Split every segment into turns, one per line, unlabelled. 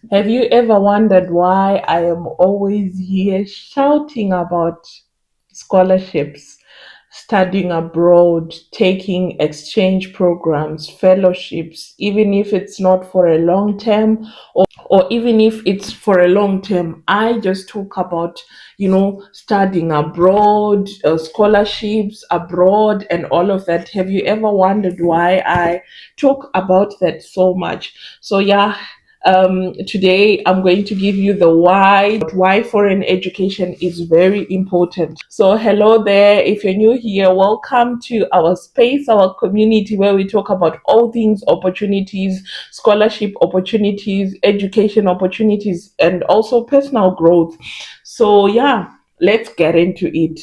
Have you ever wondered why I am always here shouting about scholarships, studying abroad, taking exchange programs, fellowships, even if it's not for a long term or even if it's for a long term? I just talk about, studying abroad, scholarships abroad, and all of that. Have you ever wondered why I talk about that so much? So, yeah. Today I'm going to give you the why foreign education is very important. So hello there. If you're new here, welcome to our space, our community where we talk about all things opportunities, scholarship opportunities, education opportunities, and also personal growth. So, yeah, let's get into it.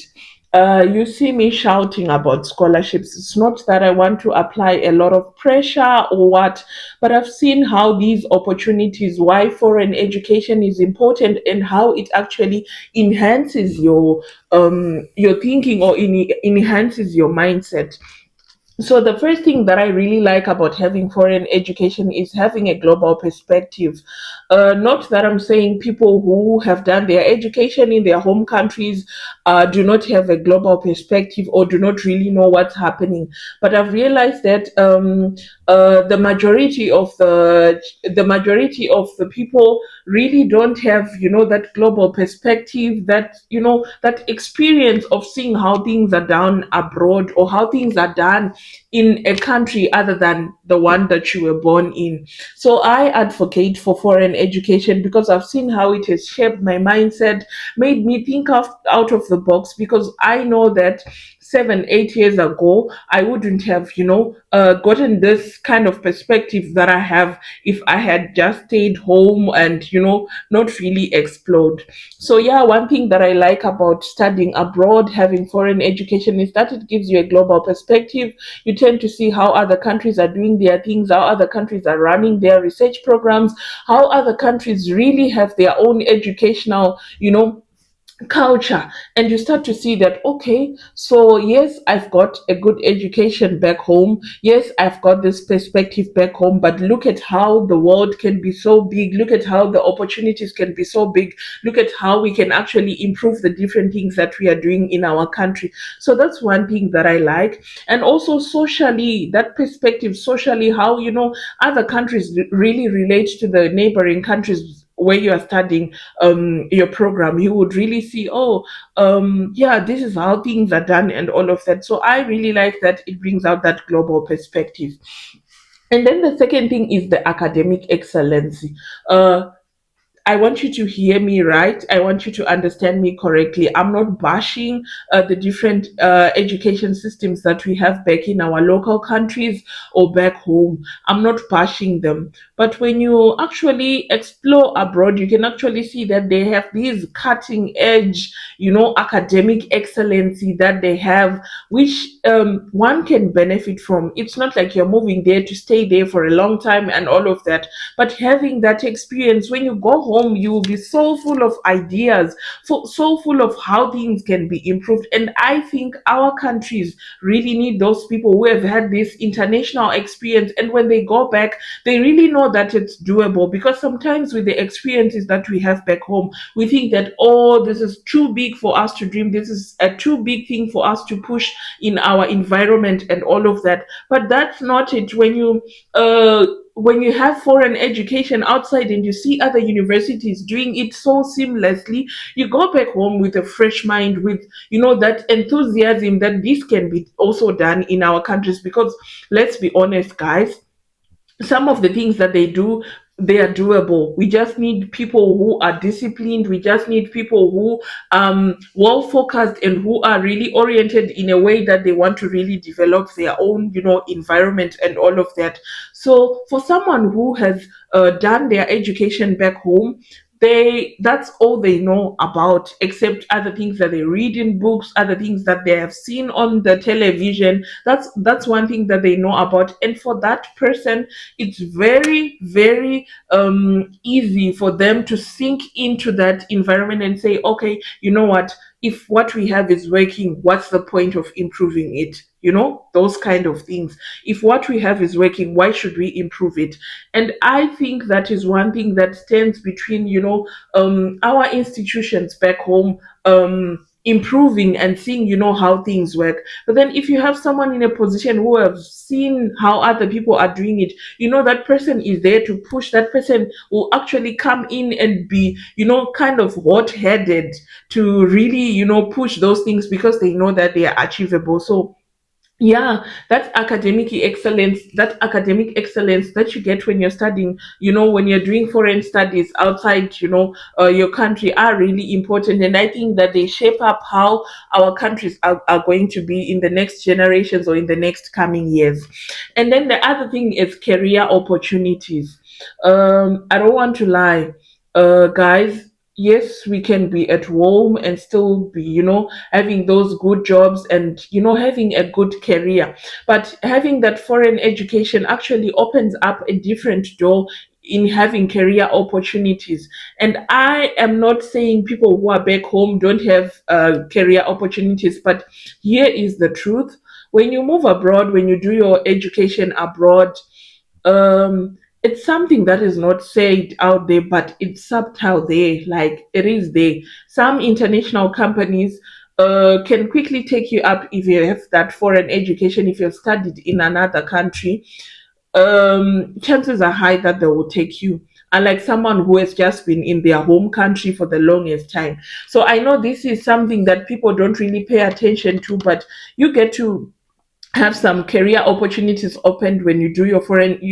You see me shouting about scholarships. It's not that I want to apply a lot of pressure or what, but I've seen how these opportunities, why foreign education is important, and how it actually enhances your thinking or enhances your mindset. So the first thing that I really like about having foreign education is having a global perspective. Not that I'm saying people who have done their education in their home countries do not have a global perspective or do not really know what's happening. But I've realized that the majority of the people really don't have, that global perspective, that experience of seeing how things are done abroad or how things are done in a country other than the one that you were born in. So I advocate for foreign education because I've seen how it has shaped my mindset, made me think out of the box, because I know that 7, 8 years ago, I wouldn't have, gotten this kind of perspective that I have if I had just stayed home and, not really explored. So, yeah, one thing that I like about studying abroad, having foreign education, is that it gives you a global perspective. You tend to see how other countries are doing their things, how other countries are running their research programs, how other countries really have their own educational, culture. And you start to see that, okay, so yes, I've got a good education back home, yes, I've got this perspective back home, but look at how the world can be so big, look at how the opportunities can be so big, look at how we can actually improve the different things that we are doing in our country. So that's one thing that I like. And also socially, that perspective socially, how, other countries really relate to the neighboring countries where you are studying your program. You would really see, oh, yeah, this is how things are done and all of that. So I really like that it brings out that global perspective. And then the second thing is the academic excellence. uh, I want you to hear me right. I want you to understand me correctly. I'm not bashing the different education systems that we have back in our local countries or back home. I'm not bashing them. But when you actually explore abroad, you can actually see that they have these cutting edge, academic excellency that they have, which one can benefit from. It's not like you're moving there to stay there for a long time and all of that, but having that experience, when you go home, you will be so full of ideas, so full of how things can be improved. And I think our countries really need those people who have had this international experience, and when they go back, they really know that it's doable. Because sometimes with the experiences that we have back home, we think that, oh, this is too big for us to dream, this is a too big thing for us to push in our environment and all of that. But that's not it. When you have foreign education outside and you see other universities doing it so seamlessly, you go back home with a fresh mind, with, that enthusiasm that this can be also done in our countries. Because let's be honest, guys, some of the things that they do, they are doable. We just need people who are disciplined. We just need people who well focused and who are really oriented in a way that they want to really develop their own, environment and all of that. So for someone who has done their education back home, that's all they know about, except other things that they read in books, other things that they have seen on the television. That's one thing that they know about. And for that person, it's very, very easy for them to sink into that environment and say, okay, you know what, if what we have is working, what's the point of improving it? those kind of things. If what we have is working, why should we improve it? And I think that is one thing that stands between our institutions back home improving and seeing how things work. But then if you have someone in a position who have seen how other people are doing it, that person is there to push. That person will actually come in and be kind of hot-headed to really push those things because they know that they are achievable. So yeah, that's academic excellence that you get when you're studying, when you're doing foreign studies outside your country, are really important. And I think that they shape up how our countries are going to be in the next generations or in the next coming years. And then the other thing is career opportunities. I don't want to lie, guys. Yes, we can be at home and still be, having those good jobs and, having a good career. But having that foreign education actually opens up a different door in having career opportunities. And I am not saying people who are back home don't have career opportunities, but here is the truth. When you move abroad, when you do your education abroad, it's something that is not said out there, but it's subtle there. Like, it is there. Some international companies can quickly take you up if you have that foreign education. If you've studied in another country, chances are high that they will take you. Unlike someone who has just been in their home country for the longest time. So I know this is something that people don't really pay attention to, but you get to have some career opportunities opened when you do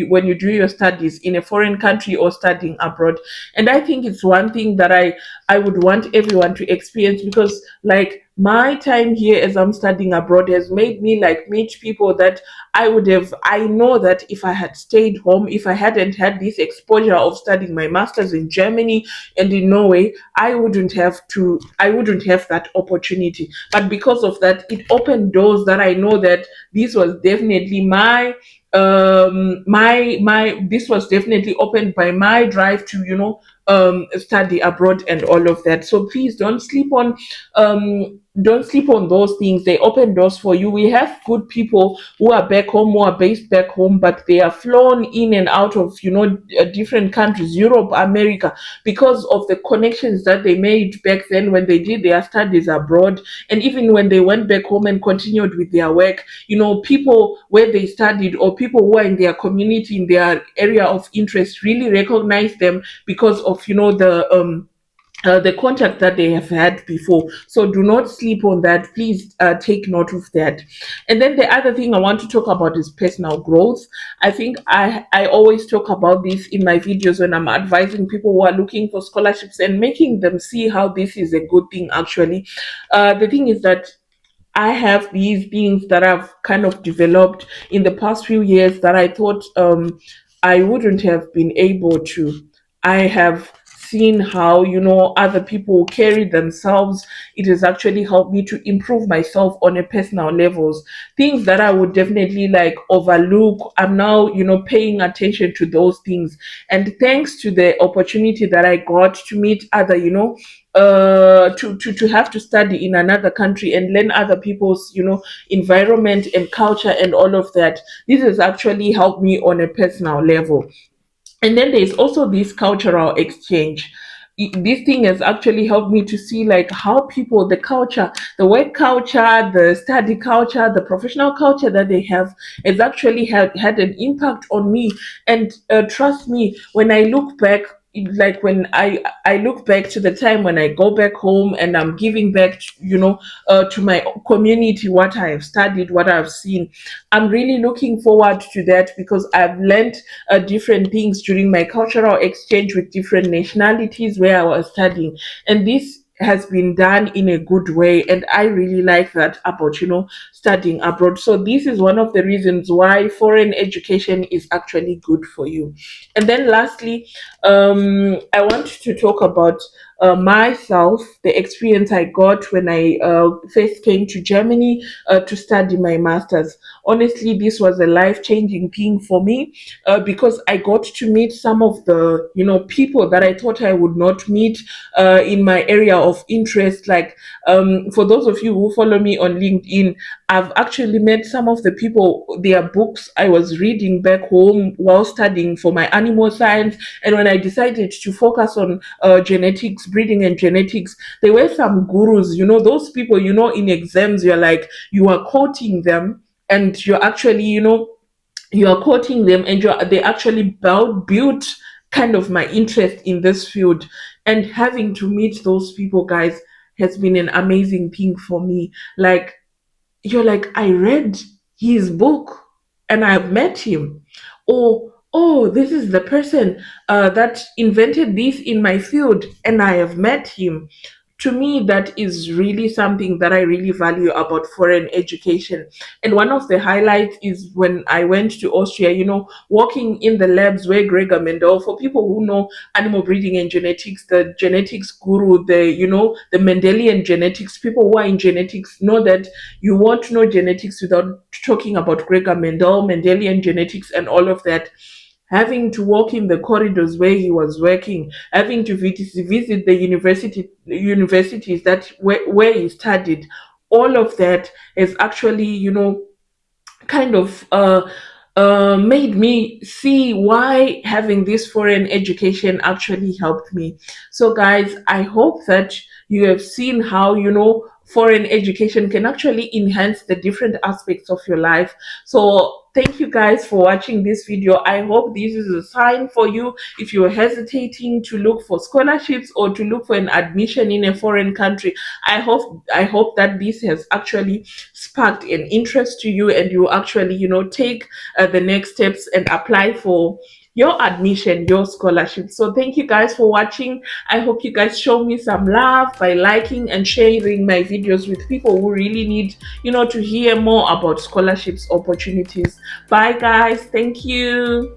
when you do your studies in a foreign country or studying abroad. And I think it's one thing that I would want everyone to experience, because like my time here as I'm studying abroad has made me like meet people that I know that if I had stayed home, if I hadn't had this exposure of studying my masters in Germany and in Norway, I wouldn't have that opportunity. But because of that, it opened doors that I know that this was definitely my this was definitely opened by my drive to study abroad and all of that. So please don't sleep on those things. They open doors for you. We have good people who are back home, who are based back home, but they are flown in and out of different countries, Europe, America, because of the connections that they made back then when they did their studies abroad. And even when they went back home and continued with their work, people where they studied or people who are in their community, in their area of interest, really recognize them because of the contact that they have had before. So do not sleep on that. Please take note of that. And then the other thing I want to talk about is personal growth. I think I always talk about this in my videos when I'm advising people who are looking for scholarships and making them see how this is a good thing actually. The thing is that I have these things that I've kind of developed in the past few years that I thought I wouldn't have been able to. I have seen how other people carry themselves. It has actually helped me to improve myself on a personal levels. Things that I would definitely like overlook, I'm now paying attention to those things. And thanks to the opportunity that I got to meet other to have to study in another country and learn other people's environment and culture and all of that, this has actually helped me on a personal level. And then there's also this cultural exchange. This thing has actually helped me to see like how people, the culture, the work culture, the study culture, the professional culture that they have has actually had an impact on me. And trust me, when I look back, like when I look back to the time when I go back home and I'm giving back to my community what I have studied, what I've seen, I'm really looking forward to that, because I've learned different things during my cultural exchange with different nationalities where I was studying. And this has been done in a good way, and I really like that about studying abroad. So this is one of the reasons why foreign education is actually good for you. And then lastly, I want to talk about myself, the experience I got when I first came to Germany to study my masters. Honestly, this was a life-changing thing for me, because I got to meet some of the people that I thought I would not meet in my area of interest. Like, for those of you who follow me on LinkedIn, I've actually met some of the people, their books I was reading back home while studying for my animal science. And when I decided to focus on genetics, breeding and genetics, there were some gurus, those people, in exams, you're like, you are quoting them, and you're actually, you are quoting them, and they actually built kind of my interest in this field. And having to meet those people, guys, has been an amazing thing for me. Like, you're like, I read his book and I've met him. Or, oh, this is the person that invented this in my field and I have met him. To me, that is really something that I really value about foreign education. And one of the highlights is when I went to Austria, working in the labs where Gregor Mendel, for people who know animal breeding and genetics, the genetics guru, the Mendelian genetics, people who are in genetics know that you won't know genetics without talking about Gregor Mendel, Mendelian genetics, and all of that. Having to walk in the corridors where he was working, having to visit the universities where he studied, all of that is actually, kind of made me see why having this foreign education actually helped me. So, guys, I hope that you have seen how, foreign education can actually enhance the different aspects of your life. So, thank you guys for watching this video. I hope this is a sign for you if you're hesitating to look for scholarships or to look for an admission in a foreign country. I hope that this has actually sparked an interest to you, and you actually, take the next steps and apply for your admission, your scholarship. So thank you guys for watching. I hope you guys show me some love by liking and sharing my videos with people who really need, to hear more about scholarships opportunities. Bye guys. Thank you.